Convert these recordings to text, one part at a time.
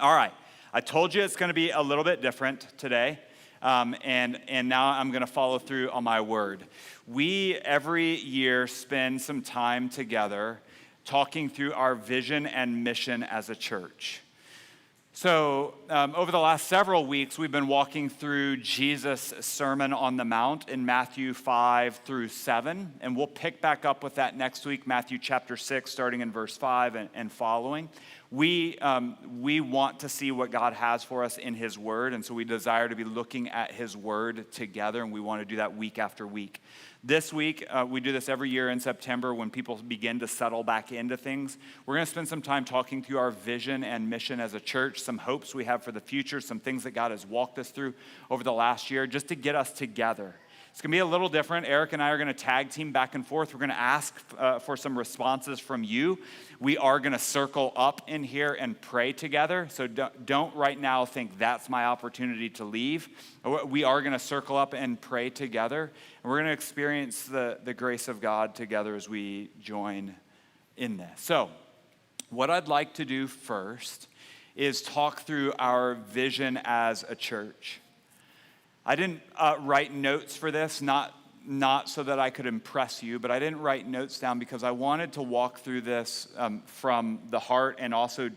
All right, I told you it's going to be a little bit different today, and now I'm going to follow through on my word. We, every year, spend some time together talking through our vision and mission as a church. So over the last several weeks, we've been walking through Jesus' Sermon on the Mount in Matthew 5 through 7, and we'll pick back up with that next week, Matthew chapter 6, starting in verse 5 and following. We want to see what God has for us in His Word, and so we desire to be looking at His Word together, and we want to do that week after week. This week, we do this every year in September when people begin to settle back into things. We're going to spend some time talking through our vision and mission as a church, some hopes we have for the future, some things that God has walked us through over the last year, just to get us together. It's going to be a little different. Eric and I are going to tag team back and forth. We're going to ask for some responses from you. We are going to circle up in here and pray together. So don't right now think that's my opportunity to leave. We are going to circle up and pray together. And we're going to experience the grace of God together as we join in this. So what I'd like to do first is talk through our vision as a church. I didn't write notes for this, not so that I could impress you, but I didn't write notes down because I wanted to walk through this from the heart and also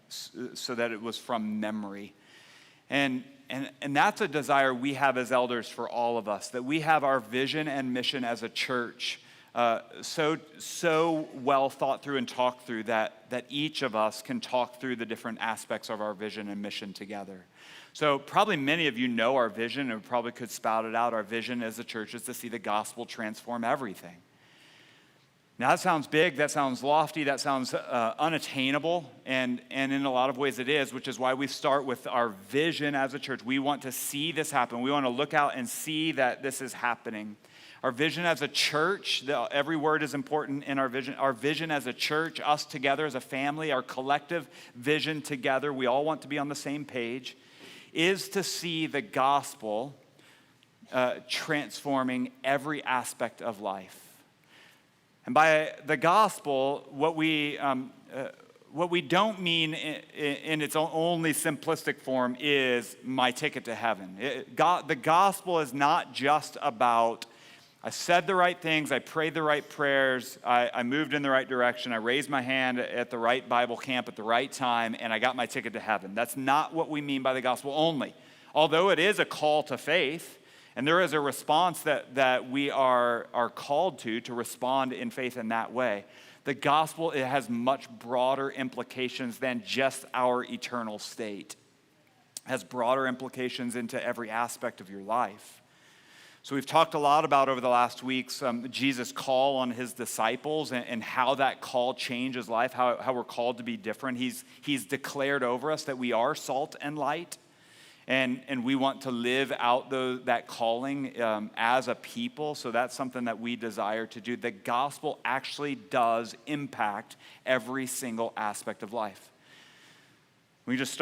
so that it was from memory. And that's a desire we have as elders for all of us, that we have our vision and mission as a church so well thought through and talked through that each of us can talk through the different aspects of our vision and mission together. So probably many of you know our vision and probably could spout it out. Our vision as a church is to see the gospel transform everything. Now that sounds big, that sounds lofty, that sounds unattainable, and in a lot of ways it is, which is why we start with our vision as a church. We want to see this happen. We want to look out and see that this is happening. Our vision as a church, every word is important in our vision. Our vision as a church, us together as a family, our collective vision together, we all want to be on the same page, is to see the gospel transforming every aspect of life. And by the gospel, what we don't mean in its only simplistic form is my ticket to heaven. The gospel is not just about I said the right things, I prayed the right prayers, I moved in the right direction, I raised my hand at the right Bible camp at the right time, and I got my ticket to heaven. That's not what we mean by the gospel only. Although it is a call to faith, and there is a response that we are called to respond in faith in that way, the gospel, it has much broader implications than just our eternal state. It has broader implications into every aspect of your life. So we've talked a lot about over the last weeks Jesus' call on his disciples and how that call changes life, how we're called to be different. He's declared over us that we are salt and light, and we want to live out that calling as a people. So that's something that we desire to do. The gospel actually does impact every single aspect of life. We just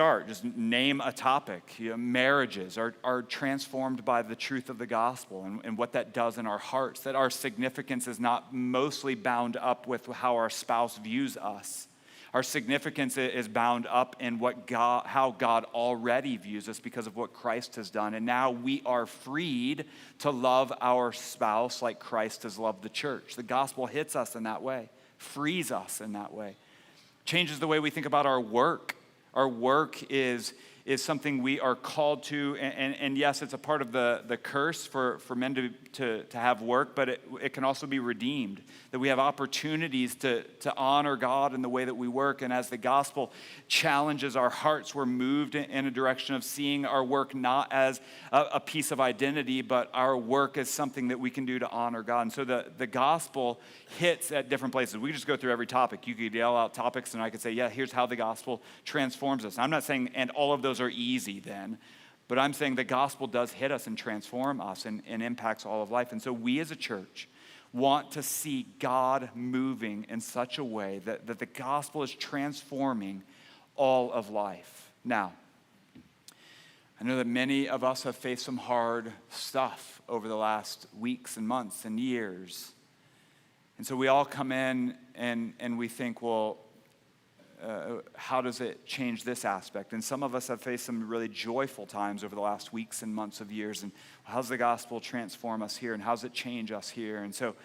name a topic. Marriages are transformed by the truth of the gospel and what that does in our hearts, that our significance is not mostly bound up with how our spouse views us. Our significance is bound up in how God already views us because of what Christ has done. And now we are freed to love our spouse like Christ has loved the church. The gospel hits us in that way, frees us in that way, changes the way we think about our work. Our work is something we are called to, and yes, it's a part of the curse for men to have work, but it can also be redeemed, that we have opportunities to honor God in the way that we work, and as the gospel challenges our hearts, we're moved in a direction of seeing our work not as a piece of identity, but our work as something that we can do to honor God. And so the gospel hits at different places. We just go through every topic. You could yell out topics, and I could say, yeah, here's how the gospel transforms us. I'm not saying, and all of those are easy then, but I'm saying the gospel does hit us and transform us and impacts all of life. And so we as a church want to see God moving in such a way that the gospel is transforming all of life. Now, I know that many of us have faced some hard stuff over the last weeks and months and years. And so we all come in and we think, well, how does it change this aspect? And some of us have faced some really joyful times over the last weeks and months of years. And how's the gospel transform us here? And how's it change us here? And so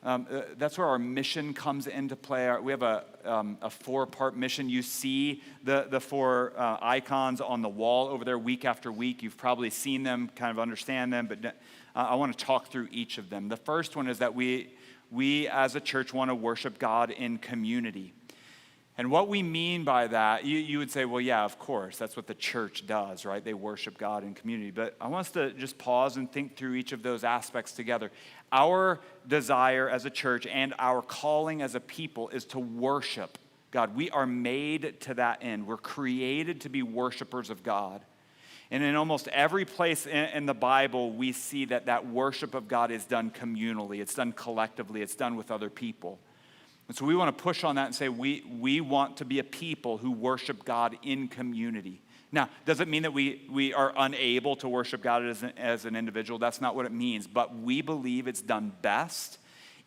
that's where our mission comes into play. We have a 4-part mission. You see the 4 icons on the wall over there week after week. You've probably seen them, kind of understand them, but I want to talk through each of them. The first one is that we as a church want to worship God in community. And what we mean by that, you would say, well, yeah, of course, that's what the church does, right? They worship God in community. But I want us to just pause and think through each of those aspects together. Our desire as a church and our calling as a people is to worship God. We are made to that end. We're created to be worshipers of God. And in almost every place in the Bible, we see that worship of God is done communally. It's done collectively. It's done with other people. And so we want to push on that and say we want to be a people who worship God in community. Now, does it mean that we are unable to worship God as an individual? That's not what it means. But we believe it's done best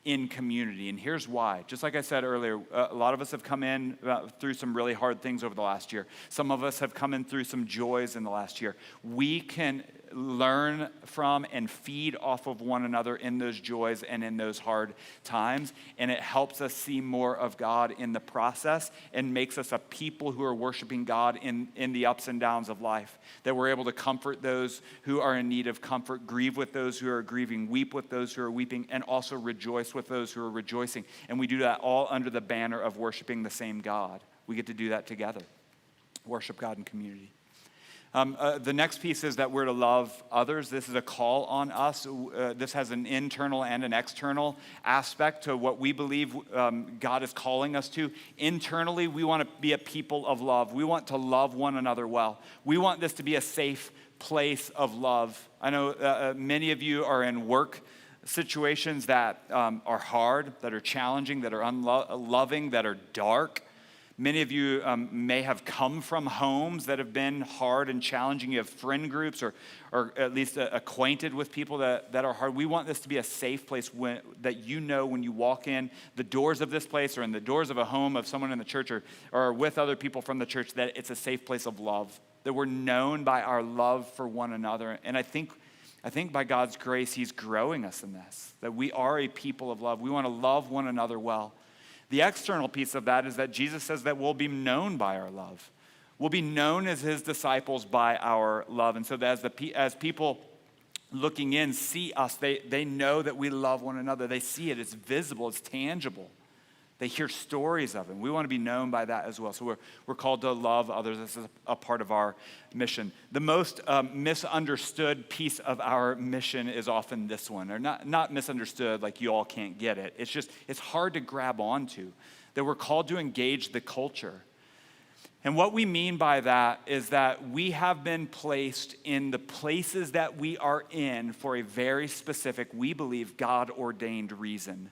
in community. And here's why. Just like I said earlier, a lot of us have come in through some really hard things over the last year. Some of us have come in through some joys in the last year. We can learn from and feed off of one another in those joys and in those hard times. And it helps us see more of God in the process and makes us a people who are worshiping God in the ups and downs of life. That we're able to comfort those who are in need of comfort, grieve with those who are grieving, weep with those who are weeping, and also rejoice with those who are rejoicing. And we do that all under the banner of worshiping the same God. We get to do that together. Worship God in community. The next piece is that we're to love others. This is a call on us. This has an internal and an external aspect to what we believe God is calling us to. Internally, we want to be a people of love. We want to love one another well. We want this to be a safe place of love. I know many of you are in work situations that are hard, that are challenging, that are unloving, that are dark. Many of you may have come from homes that have been hard and challenging. You have friend groups or at least acquainted with people that are hard. We want this to be a safe place that you know when you walk in the doors of this place or in the doors of a home of someone in the church or with other people from the church, that it's a safe place of love, that we're known by our love for one another. And I think by God's grace, he's growing us in this, that we are a people of love. We want to love one another well. The external piece of that is that Jesus says that we'll be known by our love. We'll be known as his disciples by our love. And so that as people looking in see us, they know that we love one another. They see it. It's visible. It's tangible. They hear stories of it. We want to be known by that as well. So we're called to love others. This is a part of our mission. The most misunderstood piece of our mission is often this one, or not misunderstood like you all can't get it. It's hard to grab onto, that we're called to engage the culture. And what we mean by that is that we have been placed in the places that we are in for a very specific, we believe, God-ordained reason.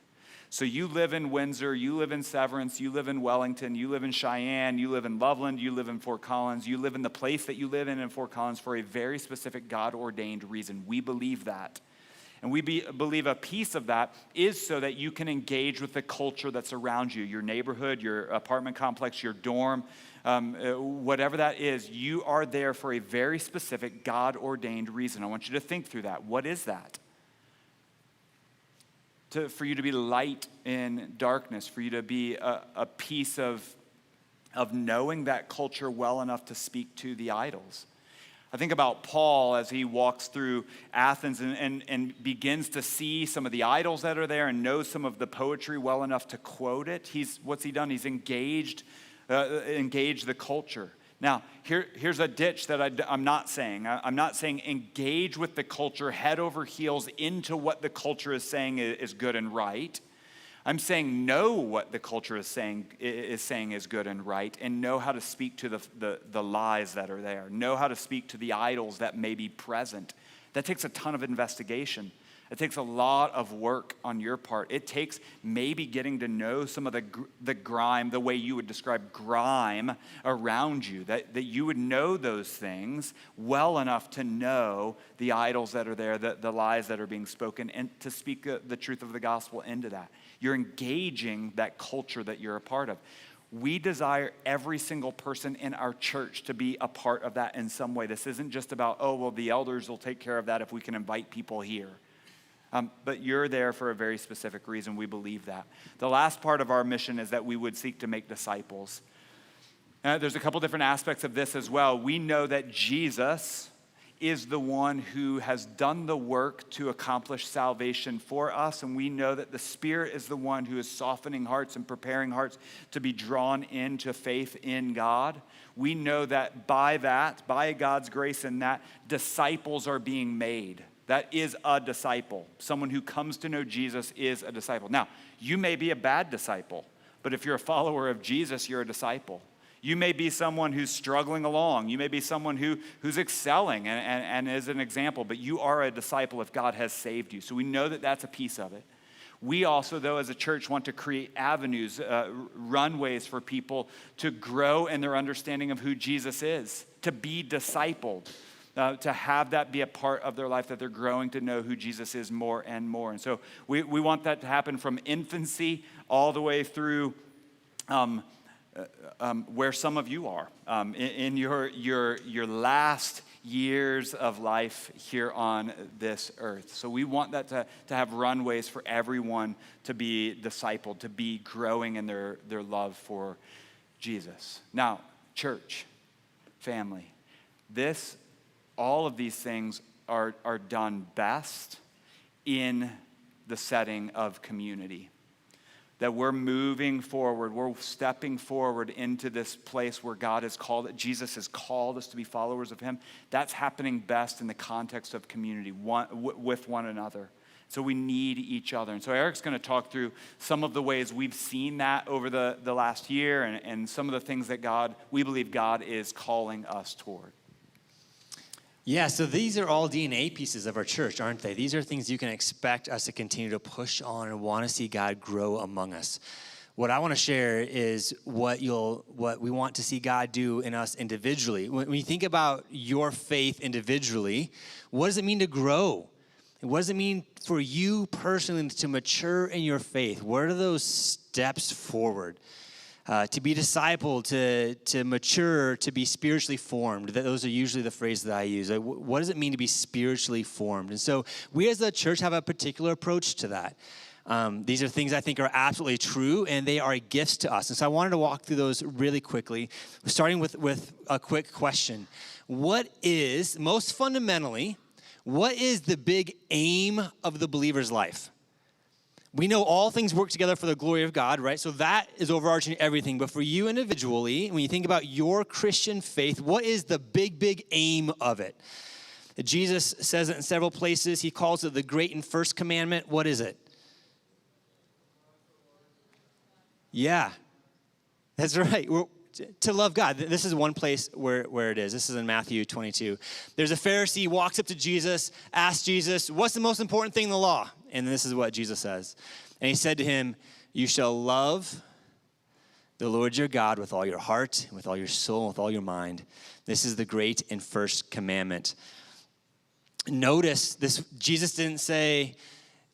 So you live in Windsor, you live in Severance, you live in Wellington, you live in Cheyenne, you live in Loveland, you live in Fort Collins, you live in the place that you live in Fort Collins for a very specific God-ordained reason. We believe that. And we believe a piece of that is so that you can engage with the culture that's around you, your neighborhood, your apartment complex, your dorm, whatever that is. You are there for a very specific God-ordained reason. I want you to think through that. What is that? For you to be light in darkness, for you to be a piece of knowing that culture well enough to speak to the idols. I think about Paul as he walks through Athens and begins to see some of the idols that are there and knows some of the poetry well enough to quote it. What's he done? He's engaged the culture. Now, here's a ditch that I'm not saying. I'm not saying engage with the culture head over heels into what the culture is saying is good and right. I'm saying know what the culture is saying is good and right, and know how to speak to the lies that are there. Know how to speak to the idols that may be present. That takes a ton of investigation. It takes a lot of work on your part. It takes maybe getting to know some of the grime, the way you would describe grime around you, that you would know those things well enough to know the idols that are there, the lies that are being spoken, and to speak the truth of the gospel into that. You're engaging that culture that you're a part of. we desire every single person in our church to be a part of that in some way. This isn't just about, oh, well, the elders will take care of that if we can invite people here. But you're there for a very specific reason. We believe that. The last part of our mission is that we would seek to make disciples. There's a couple different aspects of this as well. We know that Jesus is the one who has done the work to accomplish salvation for us, and we know that the Spirit is the one who is softening hearts and preparing hearts to be drawn into faith in God. We know that by God's grace and that, disciples are being made. That is a disciple. Someone who comes to know Jesus is a disciple. Now, you may be a bad disciple, but if you're a follower of Jesus, you're a disciple. You may be someone who's struggling along. You may be someone who's excelling and is an example, but you are a disciple if God has saved you. So we know that that's a piece of it. We also, though, as a church, want to create avenues, runways for people to grow in their understanding of who Jesus is, to be discipled, to have that be a part of their life, that they're growing to know who Jesus is more and more. And so we want that to happen from infancy all the way through where some of you are in your last years of life here on this earth. So we want that to have runways for everyone to be discipled, to be growing in their love for Jesus. Now, church, family, all of these things are done best in the setting of community. That we're moving forward, we're stepping forward into this place where Jesus has called us to be followers of him. That's happening best in the context of community, with one another. So we need each other. And so Eric's going to talk through some of the ways we've seen that over the last year and some of the things that we believe God is calling us toward. Yeah, so these are all DNA pieces of our church, aren't they? These are things you can expect us to continue to push on and want to see God grow among us. What I want to share is what we want to see God do in us individually. When you think about your faith individually, what does it mean to grow? What does it mean for you personally to mature in your faith? What are those steps forward? To be discipled, to mature, to be spiritually formed. Those are usually the phrases that I use. What does it mean to be spiritually formed? And so we as a church have a particular approach to that. These are things I think are absolutely true, and they are gifts to us. And so I wanted to walk through those really quickly, starting with a quick question. Most fundamentally, what is the big aim of the believer's life? We know all things work together for the glory of God, right? So that is overarching everything. But for you individually, when you think about your Christian faith, what is the big aim of it? Jesus says it in several places. He calls it the great and first commandment. What is it? Yeah, that's right. To love God. This is one place where it is. This is in Matthew 22. There's a Pharisee, walks up to Jesus, asks Jesus, what's the most important thing in the law? And this is what Jesus says. And he said to him, you shall love the Lord your God with all your heart, with all your soul, with all your mind. This is the great and first commandment. Notice this, Jesus didn't say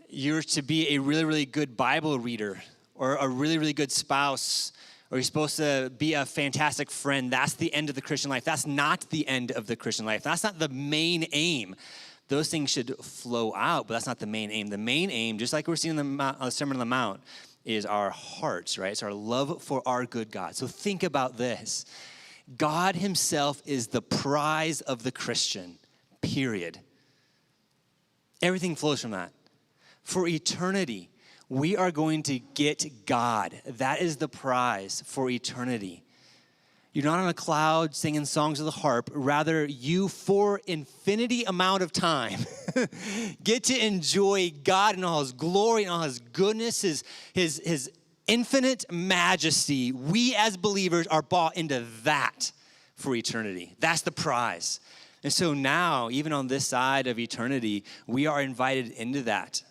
you're to be a really, really good Bible reader or a really, really good spouse, or you're supposed to be a fantastic friend. That's the end of the Christian life. That's not the end of the Christian life. That's not the main aim. Those things should flow out, but that's not the main aim. The main aim, just like we're seeing in the Sermon on the Mount, is our hearts, right? It's our love for our good God. So think about this. God himself is the prize of the Christian, period. Everything flows from that. For eternity, we are going to get God. That is the prize for eternity. You're not on a cloud singing songs of the harp. Rather, you, for infinity amount of time, get to enjoy God in all his glory and all his goodness, his infinite majesty. We as believers are bought into that for eternity. That's the prize. And so now, even on this side of eternity, we are invited into that.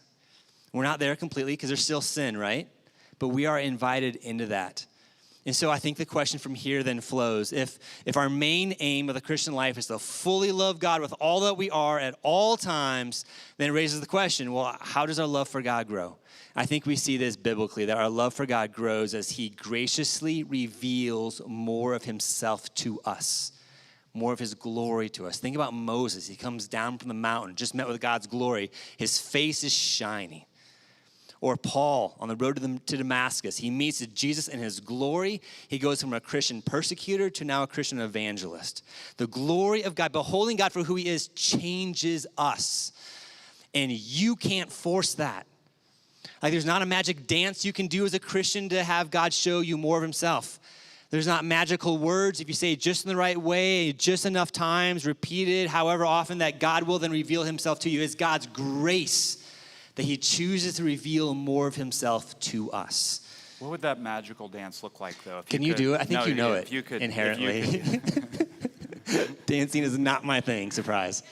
We're not there completely because there's still sin, right? But we are invited into that. And so I think the question from here then flows, if our main aim of the Christian life is to fully love God with all that we are at all times, then it raises the question, well, how does our love for God grow? I think we see this biblically, that our love for God grows as he graciously reveals more of himself to us, more of his glory to us. Think about Moses. He comes down from the mountain, just met with God's glory. His face is shining. Or Paul on the road to Damascus. He meets Jesus in his glory. He goes from a Christian persecutor to now a Christian evangelist. The glory of God, beholding God for who he is, changes us. And you can't force that. Like there's not a magic dance you can do as a Christian to have God show you more of himself. There's not magical words. If you say it just in the right way, just enough times, repeated, however often, that God will then reveal himself to you. It's God's grace that he chooses to reveal more of himself to us. What would that magical dance look like, though? Can you do it? I think you know it inherently. Dancing is not my thing, surprise.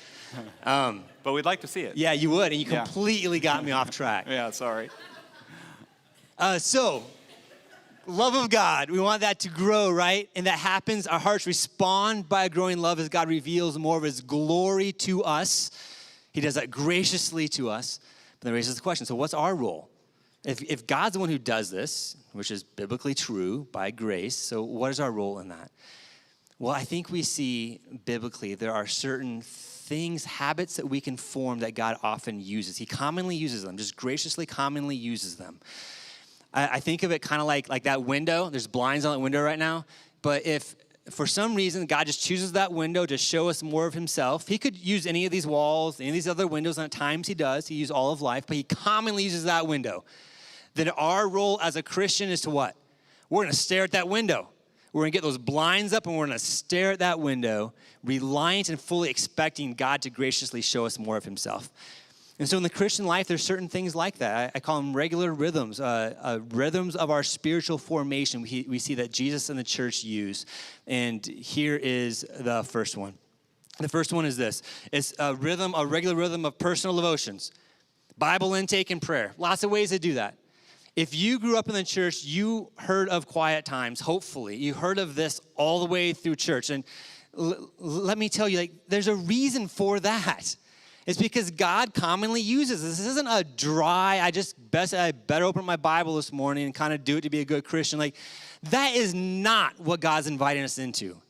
But we'd like to see it. Yeah, you would, and you completely got me off track. Yeah, sorry. So, love of God, we want that to grow, right? And that happens, our hearts respond by a growing love as God reveals more of his glory to us. He does that graciously to us. But then raises the question, so what's our role? If God's the one who does this, which is biblically true by grace, so what is our role in that? Well, I think we see biblically there are certain things, habits that we can form that God often uses. He commonly uses them, just graciously commonly uses them. I think of it kind of like that window. There's blinds on that window right now. But if for some reason God just chooses that window to show us more of himself, he could use any of these walls, any of these other windows, and at times he does. He uses all of life, but he commonly uses that window. Then our role as a Christian is to what? We're going to stare at that window. We're going to get those blinds up and we're going to stare at that window, reliant and fully expecting God to graciously show us more of himself. And so in the Christian life, there's certain things like that. I call them regular rhythms, rhythms of our spiritual formation we see that Jesus and the church use. And here is the first one. The first one is this. It's a regular rhythm of personal devotions, Bible intake and prayer. Lots of ways to do that. If you grew up in the church, you heard of quiet times, hopefully. You heard of this all the way through church. And let me tell you, there's a reason for that. It's because God commonly uses this. This isn't a dry, I better open my Bible this morning and kind of do it to be a good Christian. That is not what God's inviting us into.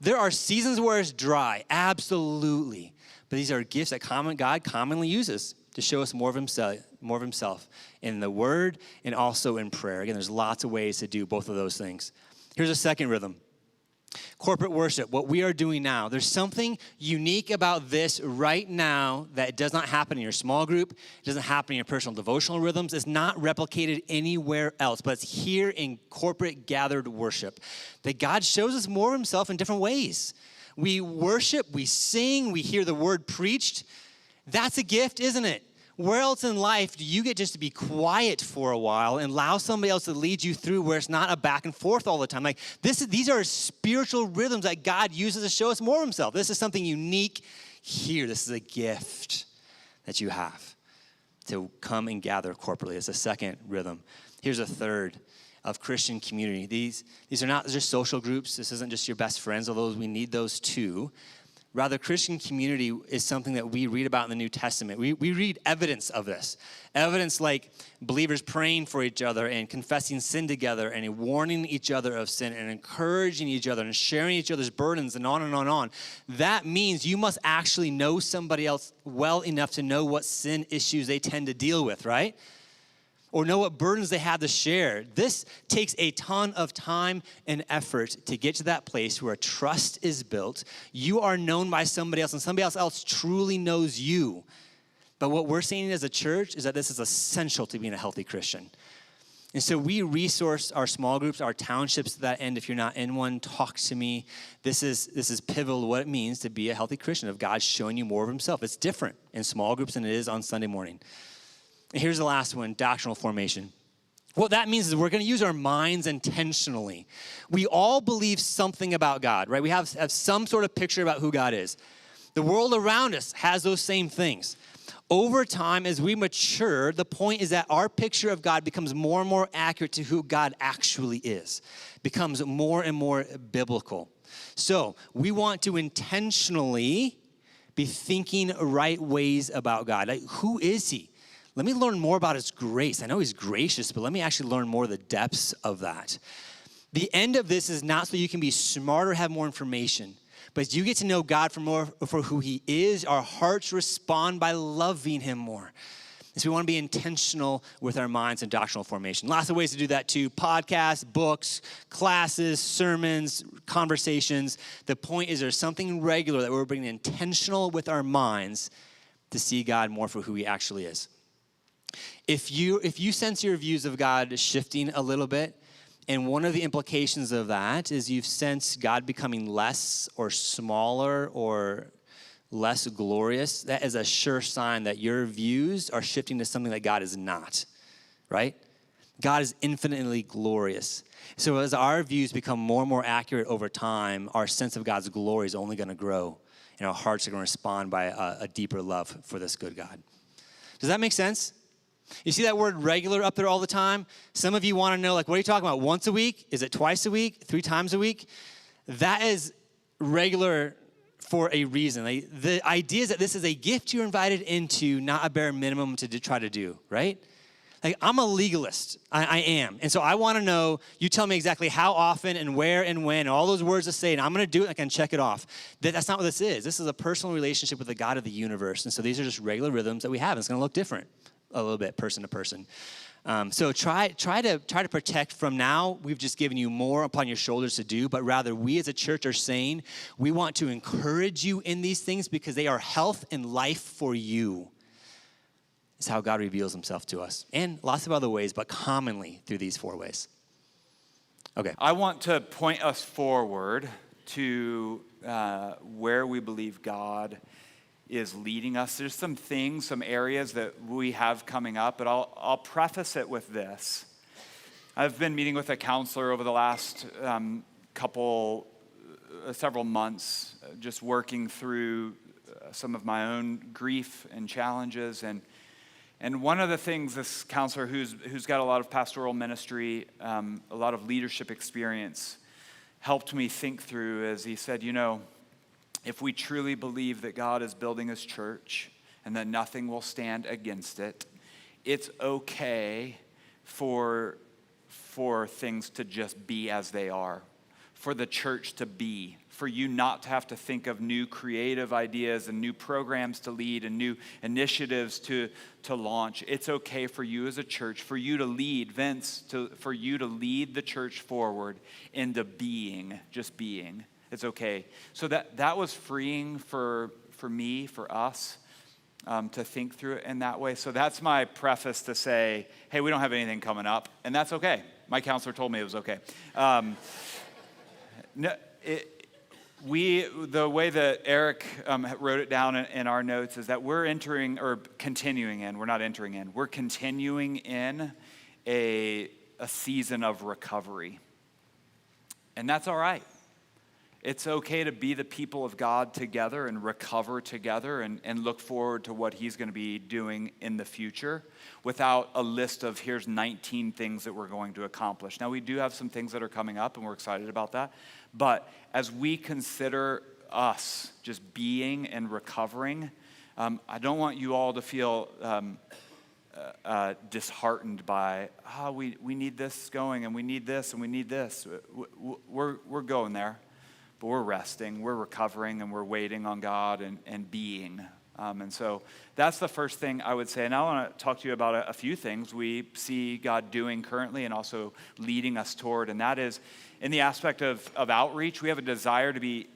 There are seasons where it's dry, absolutely. But these are gifts that God commonly uses to show us more of himself in the word and also in prayer. Again, there's lots of ways to do both of those things. Here's a second rhythm. Corporate worship, what we are doing now. There's something unique about this right now that does not happen in your small group. It doesn't happen in your personal devotional rhythms. It's not replicated anywhere else, but it's here in corporate gathered worship that God shows us more of himself in different ways. We worship, we sing, we hear the word preached. That's a gift, isn't it? Where else in life do you get just to be quiet for a while and allow somebody else to lead you through where it's not a back and forth all the time? These are spiritual rhythms that God uses to show us more of himself. This is something unique here. This is a gift that you have to come and gather corporately. It's a second rhythm. Here's a third of Christian community. These are not just social groups. This isn't just your best friends, although we need those too. Rather, Christian community is something that we read about in the New Testament. We read evidence of this. Evidence like believers praying for each other and confessing sin together and warning each other of sin and encouraging each other and sharing each other's burdens and on and on and on. That means you must actually know somebody else well enough to know what sin issues they tend to deal with, right? Or know what burdens they have to share. This takes a ton of time and effort to get to that place where trust is built. You are known by somebody else, and somebody else truly knows you. But what we're saying as a church is that this is essential to being a healthy Christian. And so we resource our small groups, our townships to that end. If you're not in one, talk to me. This is pivotal to what it means to be a healthy Christian, of God showing you more of himself. It's different in small groups than it is on Sunday morning. Here's the last one, doctrinal formation. What that means is we're going to use our minds intentionally. We all believe something about God, right? We have some sort of picture about who God is. The world around us has those same things. over time, as we mature, the point is that our picture of God becomes more and more accurate to who God actually is, becomes more and more biblical. So we want to intentionally be thinking right ways about God. Like, who is he? Let me learn more about his grace. I know he's gracious, but let me actually learn more of the depths of that. The end of this is not so you can be smarter, have more information, but as you get to know God for who he is, our hearts respond by loving him more. And so we want to be intentional with our minds and doctrinal formation. Lots of ways to do that too. Podcasts, books, classes, sermons, conversations. The point is there's something regular that we're being intentional with our minds to see God more for who he actually is. If you sense your views of God shifting a little bit, and one of the implications of that is you've sensed God becoming less or smaller or less glorious, that is a sure sign that your views are shifting to something that God is not, right? God is infinitely glorious. So as our views become more and more accurate over time, our sense of God's glory is only going to grow, and our hearts are going to respond by a deeper love for this good God. Does that make sense? You see that word regular up there all the time? Some of you want to know, like, what are you talking about? Once a week? Is it twice a week? 3 times a week? That is regular for a reason. Like, the idea is that this is a gift you're invited into, not a bare minimum to try to do, right? Like, I'm a legalist. I am. And so I want to know, you tell me exactly how often and where and when, and all those words to say, and I'm going to do it, and I can check it off. That's not what this is. This is a personal relationship with the God of the universe. And so these are just regular rhythms that we have. It's going to look different a little bit, person to person. So try to protect from now. We've just given you more upon your shoulders to do, but rather we as a church are saying we want to encourage you in these things because they are health and life for you. It's how God reveals himself to us, and lots of other ways, but commonly through these 4 ways. Okay. I want to point us forward to where we believe God is leading us. There's some things, some areas that we have coming up, but I'll preface it with this. I've been meeting with a counselor over the last several months, just working through some of my own grief and challenges. And one of the things this counselor who's got a lot of pastoral ministry, a lot of leadership experience, helped me think through is he said, if we truly believe that God is building his church and that nothing will stand against it, it's okay for things to just be as they are, for the church to be, for you not to have to think of new creative ideas and new programs to lead and new initiatives to launch. It's okay for you as a church, for you to lead, Vince, for you to lead the church forward into being, just being. It's okay. So that was freeing for me, for us, to think through it in that way. So that's my preface to say, hey, we don't have anything coming up, and that's okay. My counselor told me it was okay. The way that Eric wrote it down in our notes is that we're continuing in a season of recovery. And that's all right. It's okay to be the people of God together and recover together and look forward to what he's going to be doing in the future without a list of here's 19 things that we're going to accomplish. Now, we do have some things that are coming up, and we're excited about that. But as we consider us just being and recovering, I don't want you all to feel disheartened by, we need this going, and we need this, and we need this. We're going there. But we're resting, we're recovering, and we're waiting on God and being. And so that's the first thing I would say. And I want to talk to you about a few things we see God doing currently and also leading us toward. And that is in the aspect of outreach. We have a desire to be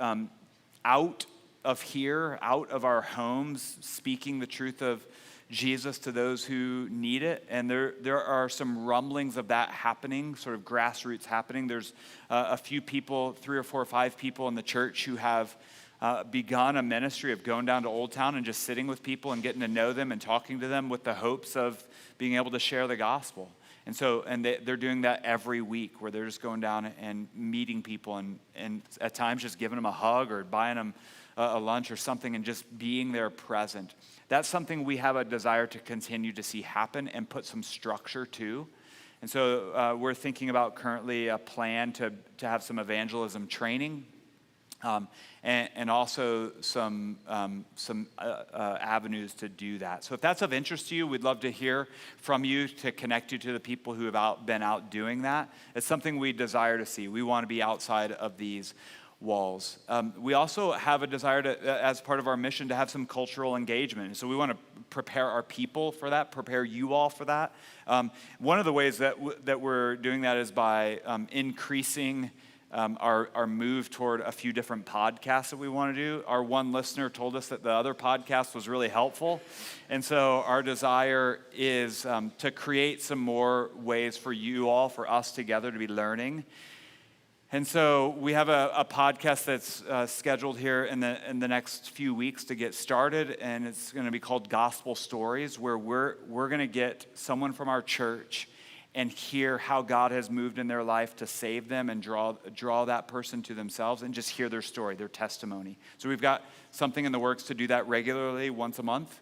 out of here, out of our homes, speaking the truth of Jesus to those who need it. And there are some rumblings of that happening, sort of grassroots happening. There's a few people, 3 or 4 or 5 people in the church who have begun a ministry of going down to Old Town and just sitting with people and getting to know them and talking to them with the hopes of being able to share the gospel. And they're doing that every week where they're just going down and meeting people and at times just giving them a hug or buying them a lunch or something and just being there present. That's something we have a desire to continue to see happen and put some structure to. And so we're thinking about currently a plan to have some evangelism training and also some avenues to do that. So if that's of interest to you, we'd love to hear from you to connect you to the people who have been out doing that. It's something we desire to see. We want to be outside of these walls. We also have a desire to, as part of our mission, to have some cultural engagement. So we want to prepare our people for that, prepare you all for that. One of the ways that we're doing that is by increasing our move toward a few different podcasts that we want to do. Our one listener told us that the other podcast was really helpful. And so our desire is to create some more ways for you all, for us together to be learning. And so we have a podcast that's scheduled here in the next few weeks to get started, and it's going to be called Gospel Stories, where we're going to get someone from our church and hear how God has moved in their life to save them and draw that person to themselves and just hear their story, their testimony. So we've got something in the works to do that regularly, once a month,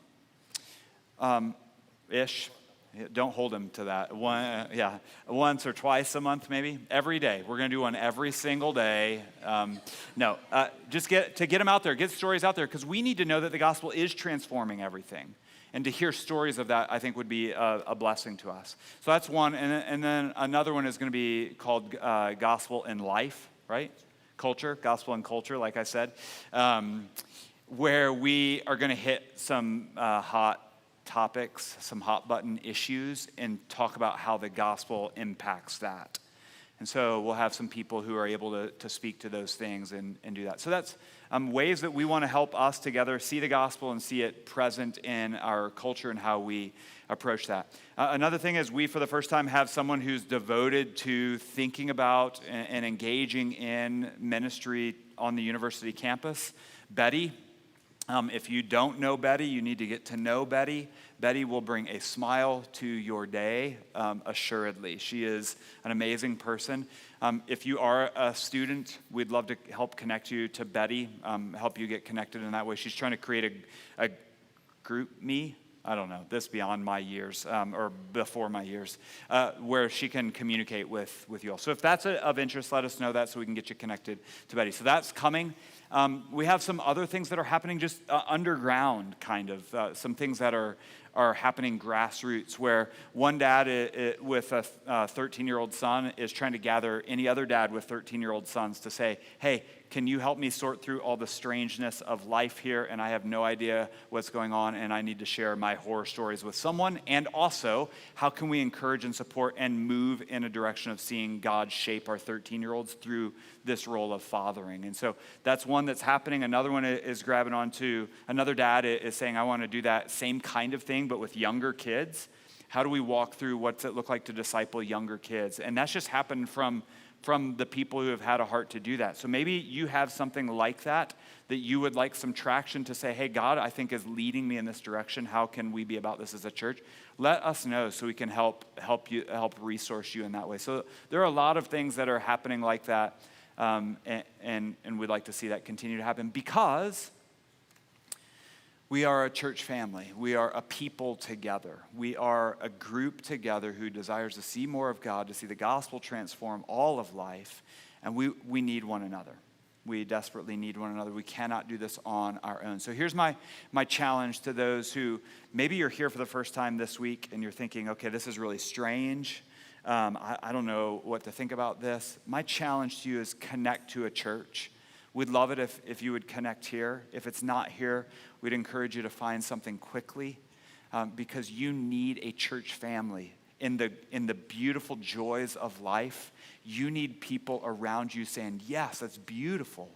ish. Don't hold him to that. Once or twice a month, maybe. Every day. We're going to do one every single day. Just get them out there. Get stories out there, because we need to know that the gospel is transforming everything. And to hear stories of that, I think, would be a blessing to us. So that's one. And then another one is going to be called Gospel in Life, right? Culture, Gospel and Culture, like I said, where we are going to hit some hot topics, some hot button issues, and talk about how the gospel impacts that. And so we'll have some people who are able to speak to those things and do that. So that's ways that we want to help us together see the gospel and see it present in our culture and how we approach that. Another thing is we, for the first time, have someone who's devoted to thinking about and engaging in ministry on the university campus, Betty. If you don't know Betty, you need to get to know Betty. Betty will bring a smile to your day, assuredly. She is an amazing person. If you are a student, we'd love to help connect you to Betty, help you get connected in that way. She's trying to create a group me. I don't know, this beyond my years, or before my years, where she can communicate with you all. So if that's of interest, let us know that so we can get you connected to Betty. So that's coming. We have some other things that are happening just underground, kind of, some things that are happening grassroots, where one dad with a 13-year-old son is trying to gather any other dad with 13-year-old sons to say, hey, can you help me sort through all the strangeness of life here? And I have no idea what's going on, and I need to share my horror stories with someone. And also, how can we encourage and support and move in a direction of seeing God shape our 13-year-olds through this role of fathering? And so that's one that's happening. Another one is grabbing onto, another dad is saying, I want to do that same kind of thing, but with younger kids. How do we walk through what's it look like to disciple younger kids? And that's just happened from the people who have had a heart to do that. So maybe you have something like that you would like some traction to say, hey, God, I think is leading me in this direction. How can we be about this as a church? Let us know so we can help resource you in that way. So there are a lot of things that are happening like that, and we'd like to see that continue to happen, because we are a church family. We are a people together. We are a group together who desires to see more of God, to see the gospel transform all of life, and we need one another. We desperately need one another. We cannot do this on our own. So here's my challenge to those who, maybe you're here for the first time this week and you're thinking, okay, this is really strange. I don't know what to think about this. My challenge to you is connect to a church. We'd love it if you would connect here. If it's not here, we'd encourage you to find something quickly, because you need a church family. In the beautiful joys of life, you need people around you saying, yes, that's beautiful.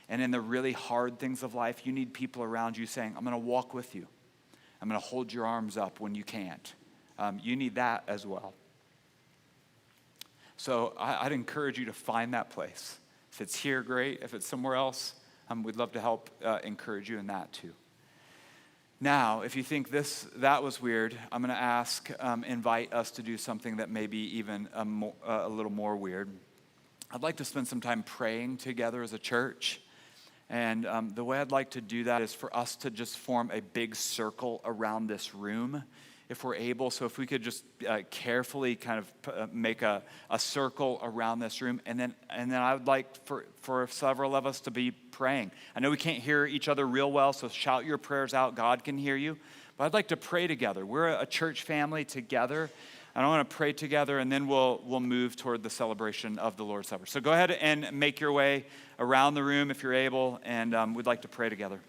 And in the really hard things of life, you need people around you saying, I'm going to walk with you. I'm going to hold your arms up when you can't. You need that as well. So I'd encourage you to find that place. If it's here, great. If it's somewhere else, we'd love to help encourage you in that too. Now, if you think that was weird, I'm going to invite us to do something that may be even a little more weird. I'd like to spend some time praying together as a church. And the way I'd like to do that is for us to just form a big circle around this room, if we're able. So if we could just carefully kind of make a circle around this room. And then I would like for several of us to be praying. I know we can't hear each other real well, so shout your prayers out. God can hear you. But I'd like to pray together. We're a church family together. And I want to pray together, and then we'll move toward the celebration of the Lord's Supper. So go ahead and make your way around the room if you're able, and we'd like to pray together.